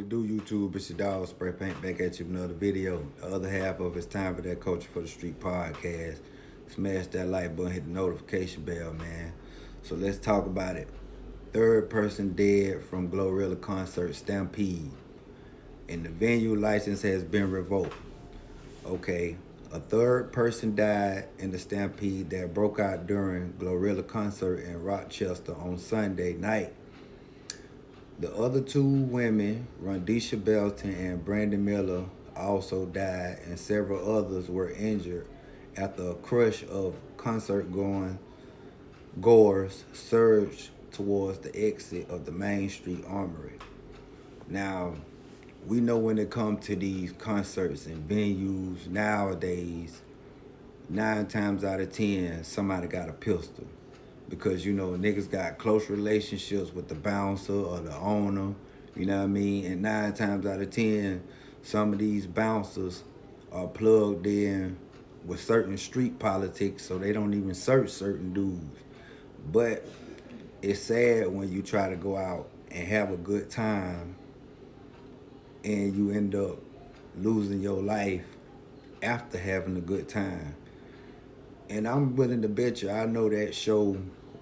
it do, YouTube? It's your dog Spray Paint back at you with another video. The other half of it's time for that Culture for the Street podcast. Smash that like button, hit the notification bell, man. So let's talk about it. Third person dead from Glorilla concert Stampede, and the venue license has been revoked. Okay, a third person died in the stampede that broke out during Glorilla concert in Rochester on Sunday night. The other two women, Rondisha Belton and Brandon Miller, also died, and several others were injured after a crush of goers surged towards the exit of the Main Street Armory. Now, we know when it comes to these concerts and venues nowadays, 9 times out of 10, somebody got a pistol. Because, niggas got close relationships with the bouncer or the owner, you know what I mean? And 9 times out of 10, some of these bouncers are plugged in with certain street politics, so they don't even search certain dudes. But it's sad when you try to go out and have a good time and you end up losing your life after having a good time. And I'm willing to bet you, I know that show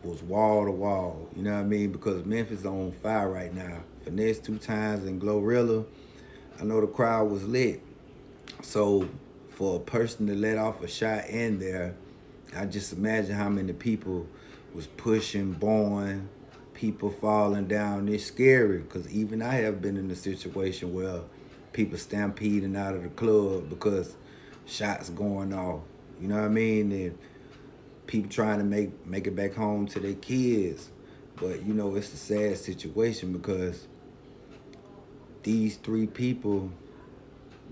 was wall to wall, you know what I mean? Because Memphis is on fire right now. Finesse 2 times in Glorilla, I know the crowd was lit. So for a person to let off a shot in there, I just imagine how many people was pushing, born, people falling down. It's scary, because even I have been in a situation where people stampeding out of the club because shots going off. You know what I mean? And people trying to make it back home to their kids. But, it's a sad situation because these 3 people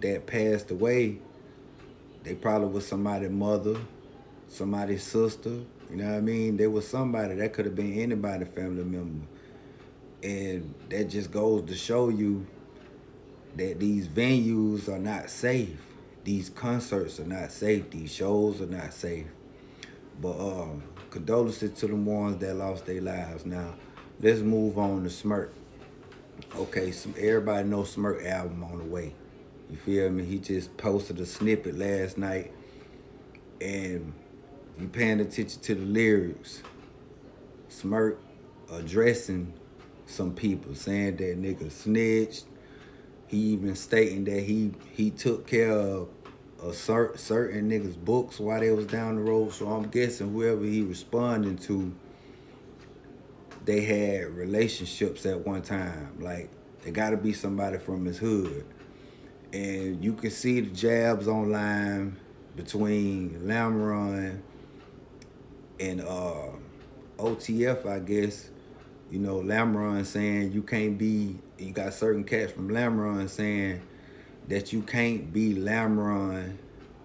that passed away, they probably was somebody's mother, somebody's sister. You know what I mean? They was somebody. That could have been anybody's family member. And that just goes to show you that these venues are not safe. These concerts are not safe. These shows are not safe. But condolences to the ones that lost their lives. Now, let's move on to Smirk. Okay, so everybody knows Smirk album on the way. You feel me? He just posted a snippet last night. And you paying attention to the lyrics, Smirk addressing some people, saying that nigga snitched. He even stating that he took care of certain niggas' books while they was down the road. So I'm guessing whoever he responding to, they had relationships at one time. Like, it gotta be somebody from his hood. And you can see the jabs online between Lamron and OTF, I guess. Lamron saying you got certain cats from Lamron saying that you can't be Lamron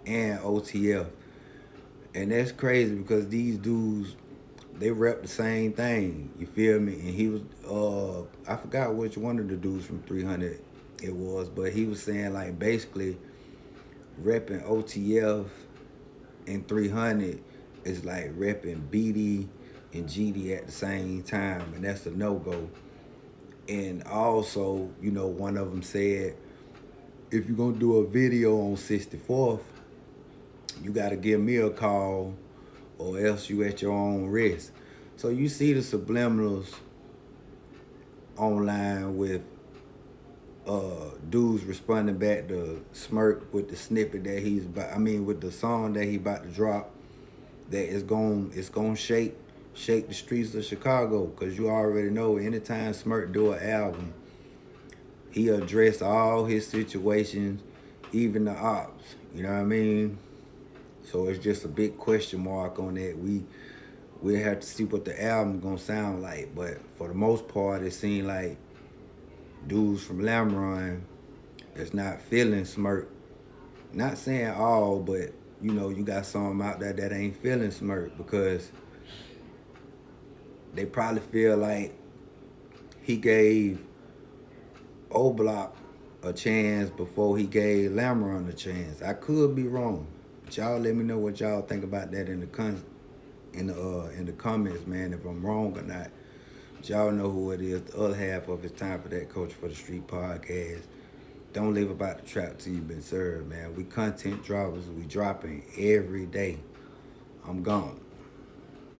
and OTF. And that's crazy because these dudes, they rep the same thing. You feel me? And he was, I forgot which one of the dudes from 300 it was, but he was saying, like, basically repping OTF and 300 is like repping BD and GD at the same time, and that's a no-go. And also, one of them said, if you're gonna do a video on 64th, you gotta give me a call or else you at your own risk. So you see the subliminals online with dudes responding back to Smirk with the snippet that with the song that he about to drop, that it's gonna shake the streets of Chicago. Cause you already know anytime Smirk do an album, he address all his situations, even the ops. You know what I mean? So it's just a big question mark on that. We'll have to see what the album gonna sound like. But for the most part, it seemed like dudes from Lamron that's not feeling Smirk. Not saying all, but you got some out there that ain't feeling Smirk because they probably feel like he gave O-Block a chance before he gave Lamron a chance. I could be wrong, but y'all let me know what y'all think about that in the comments, man, if I'm wrong or not. Y'all know who it is. The other half of It's Time for That Coach for the Street podcast. Don't live about the trap till you've been served, man. We content droppers. We dropping every day. I'm gone.